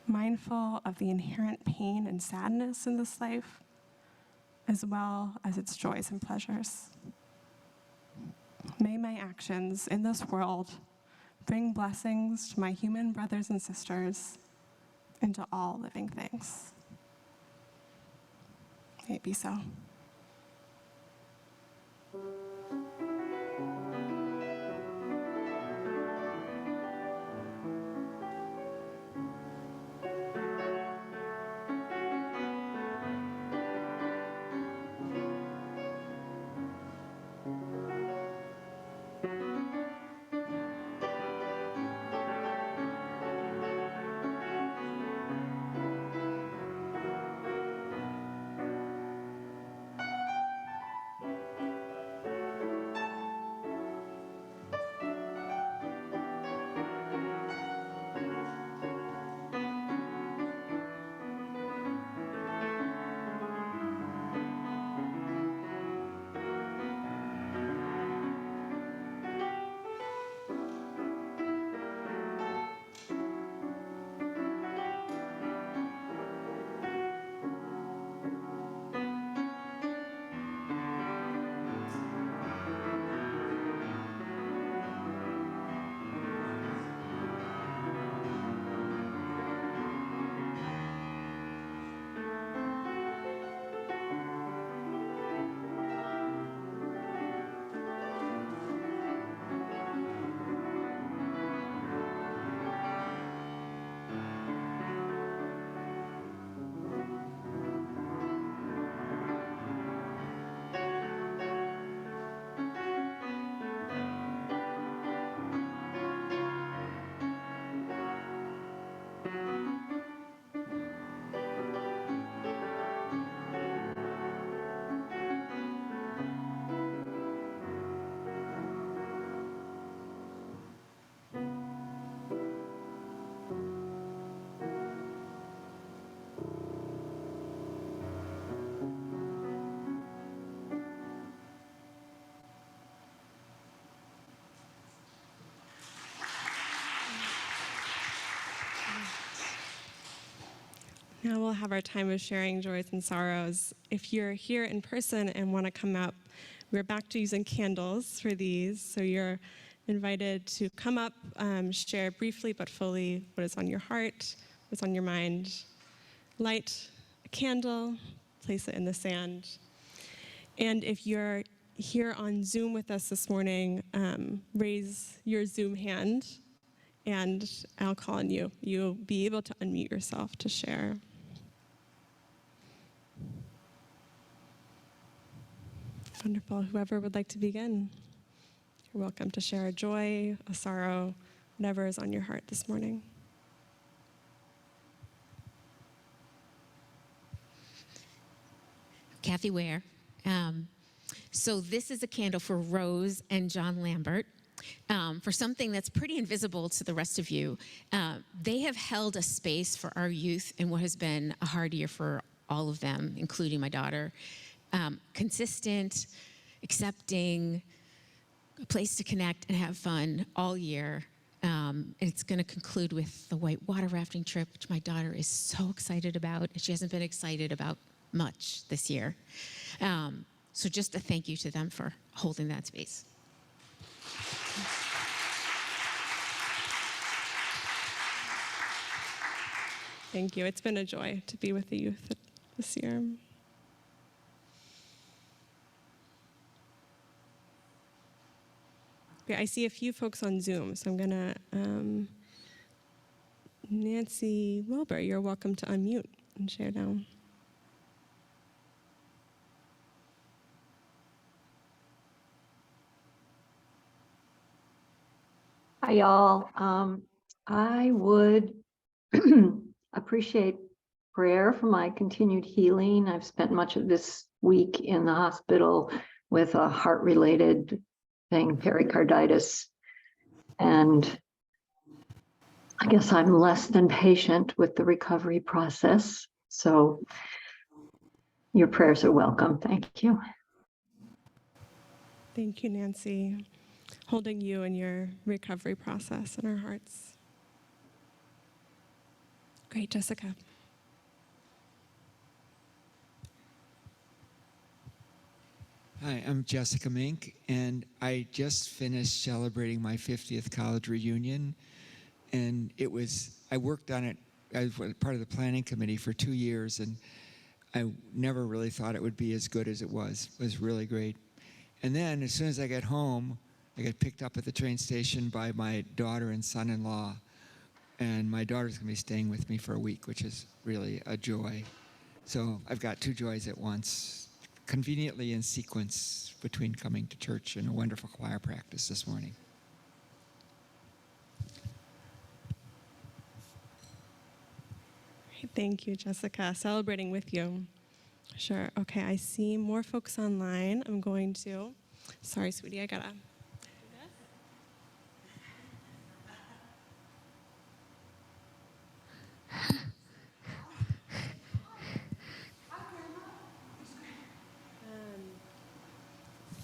mindful of the inherent pain and sadness in this life, as well as its joys and pleasures. May my actions in this world bring blessings to my human brothers and sisters and to all living things. May it be so. Now we'll have our time of sharing joys and sorrows. If you're here in person and want to come up, we're back to using candles for these, so you're invited to come up, share briefly but fully what is on your heart, what's on your mind. Light a candle, place it in the sand. And if you're here on Zoom with us this morning, raise your Zoom hand, and I'll call on you. You'll be able to unmute yourself to share. Wonderful. Whoever would like to begin, you're welcome to share a joy, a sorrow, whatever is on your heart this morning. Kathy Ware. So this is a candle for Rose and John Lambert, for something that's pretty invisible to the rest of you. They have held a space for our youth in what has been a hard year for all of them, including my daughter. Consistent, accepting, a place to connect and have fun all year. It's going to conclude with the white water rafting trip, which my daughter is so excited about. She hasn't been excited about much this year. So just a thank you to them for holding that space. Thank you. It's been a joy to be with the youth this year. Okay, I see a few folks on Zoom, so I'm going to, Nancy Wilbur, you're welcome to unmute and share now. Hi, y'all. I would appreciate prayer for my continued healing. I've spent much of this week in the hospital with a heart-related thing, pericarditis. And I guess I'm less than patient with the recovery process. So your prayers are welcome. Thank you. Thank you, Nancy. Holding you in your recovery process in our hearts. Great, Jessica. Hi, I'm Jessica Mink, and I just finished celebrating my 50th college reunion, and I worked on it as part of the planning committee for 2 years, and I never really thought it would be as good as it was. It was really great. And then as soon as I got home, I got picked up at the train station by my daughter and son-in-law, and my daughter's going to be staying with me for a week, which is really a joy. So I've got two joys at once, conveniently in sequence between coming to church and a wonderful choir practice this morning. Thank you, Jessica. Celebrating with you. Sure. Okay, I see more folks online. I'm going to, sorry, sweetie, I gotta.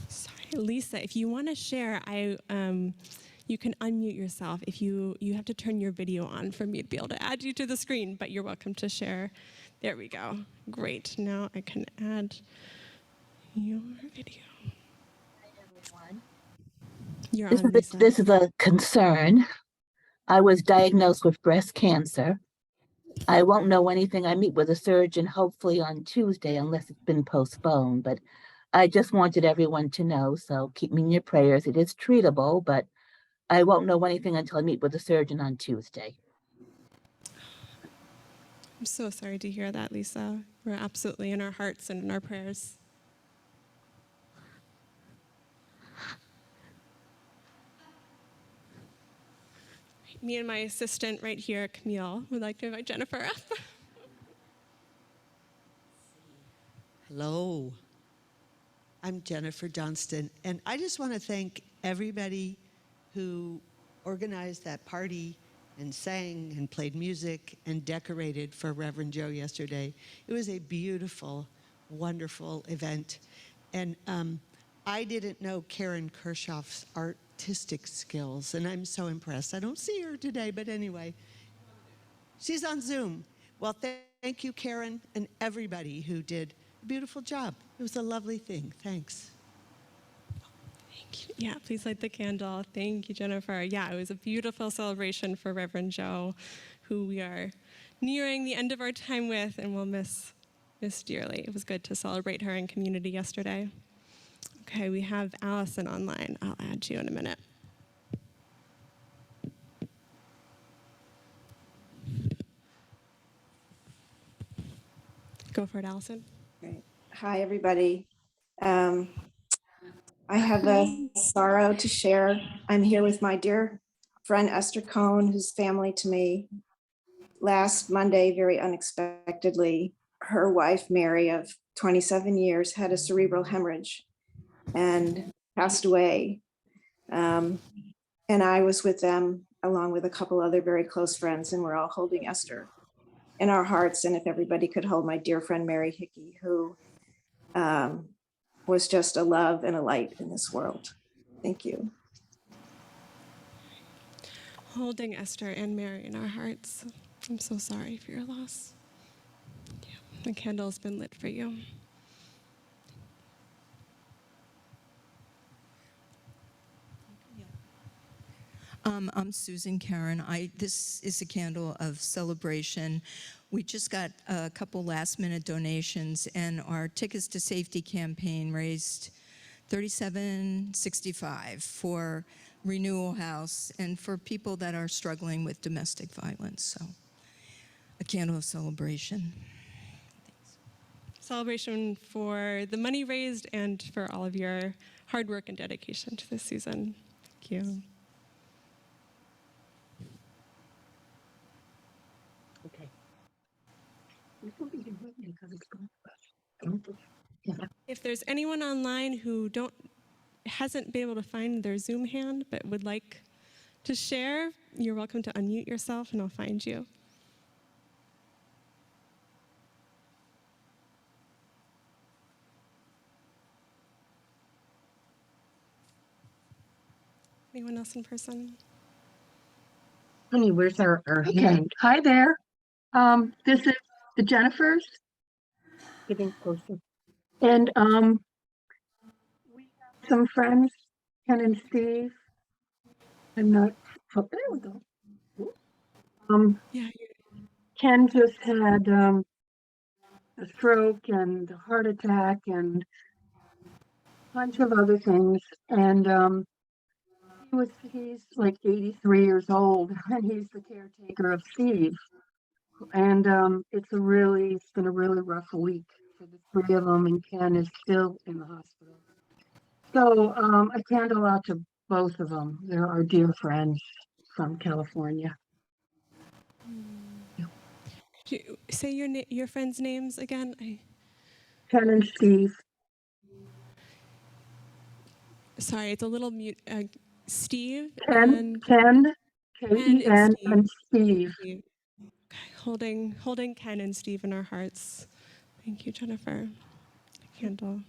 Sorry, Lisa, if you want to share, you can unmute yourself. If you have to turn your video on for me to be able to add you to the screen, but you're welcome to share. There we go. Great. Now I can add your video. Hi, everyone. You're on, Lisa. This is a concern. I was diagnosed with breast cancer. I won't know anything. I meet with a surgeon hopefully on Tuesday, unless it's been postponed. But I just wanted everyone to know, so keep me in your prayers. It is treatable, but I won't know anything until I meet with the surgeon on Tuesday. I'm so sorry to hear that, Lisa. We're absolutely in our hearts and in our prayers. Me and my assistant right here, Camille, would like to invite Jennifer up. Hello, I'm Jennifer Dunstan, and I just want to thank everybody who organized that party and sang and played music and decorated for Reverend Joe yesterday. It was a beautiful, wonderful event. And I didn't know Karen Kirchhoff's artistic skills, and I'm so impressed. I don't see her today, but anyway, she's on Zoom. Well, thank Thank you, Karen, and everybody who did a beautiful job. It was a lovely thing. Thanks. Thank you. Yeah, please light the candle. Thank you, Jennifer. Yeah, it was a beautiful celebration for Reverend Joe, who we are nearing the end of our time with and will miss dearly. It was good to celebrate her in community yesterday. Okay, we have Allison online. I'll add you in a minute. Go for it, Allison. Great. Hi, everybody. Um, I have a sorrow to share. I'm here with my dear friend Esther Cohn, who's family to me. Last Monday, very unexpectedly, her wife, Mary, of 27 years, had a cerebral hemorrhage and passed away. And I was with them, along with a couple other very close friends, and we're all holding Esther in our hearts. And if everybody could hold my dear friend, Mary Hickey, who was just a love and a light in this world. Thank you. Holding Esther and Mary in our hearts. I'm so sorry for your loss. Yeah, the candle's been lit for you. I'm Susan Karen. This is a candle of celebration. We just got a couple last-minute donations, and our Tickets to Safety campaign raised $37.65 for Renewal House and for people that are struggling with domestic violence. So, a candle of celebration. Celebration for the money raised and for all of your hard work and dedication to this season. Thank you. Okay. If there's anyone online who hasn't been able to find their Zoom hand but would like to share, you're welcome to unmute yourself and I'll find you. Anyone else in person? Honey, where's our hand? Hi there. This is the Jennifers. Getting closer. And we have some friends, Ken and Steve. I'm not, oh, there we go. Yeah. Ken just had a stroke and a heart attack and a bunch of other things. And he's like 83 years old and he's the caretaker of Steve. And it's been a really rough week for the three of them, and Ken is still in the hospital. So a candle out to both of them. They're our dear friends from California. Could you say your friends' names again? Ken and Steve. Sorry, it's a little mute. Steve. Ken, K-E-N, and Steve. Okay, holding Ken and Steve in our hearts. Thank you, Jennifer. Candle.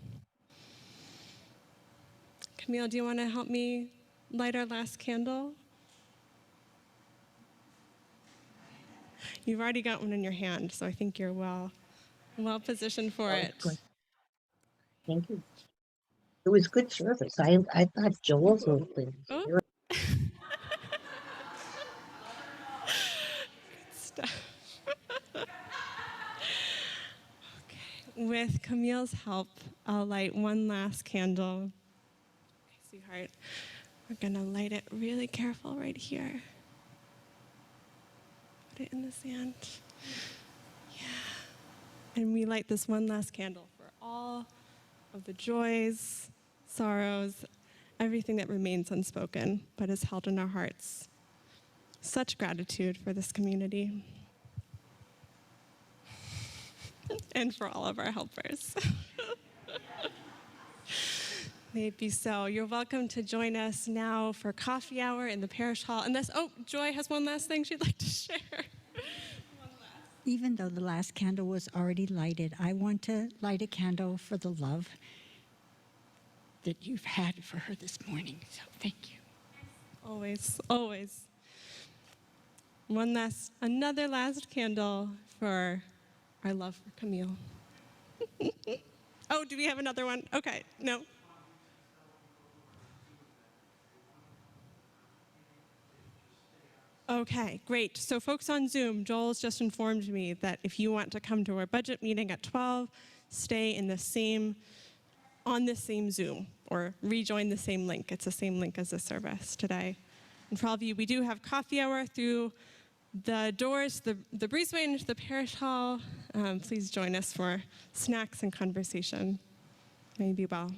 Camille, do you want to help me light our last candle? You've already got one in your hand, so I think you're well positioned for it. Good. Thank you. It was good service. I thought Joel's was good. Good stuff. Okay, with Camille's help, I'll light one last candle. Okay, sweetheart, we're gonna light it really careful right here. Put it in the sand. Yeah. And we light this one last candle for all of the joys, sorrows, everything that remains unspoken but is held in our hearts. Such gratitude for this community and for all of our helpers. May it be so. You're welcome to join us now for coffee hour in the parish hall. And Joy has one last thing she'd like to share. Even though the last candle was already lighted, I want to light a candle for the love that you've had for her this morning. So thank you. Always, always. Another last candle for our love for Camille. Oh, do we have another one? Okay, no. Okay, great. So folks on Zoom, Joel's just informed me that if you want to come to our budget meeting at 12, stay in on the same Zoom or rejoin the same link. It's the same link as the service today. And for all of you, we do have coffee hour through the doors, the breezeway into the parish hall. Please join us for snacks and conversation. May you be well.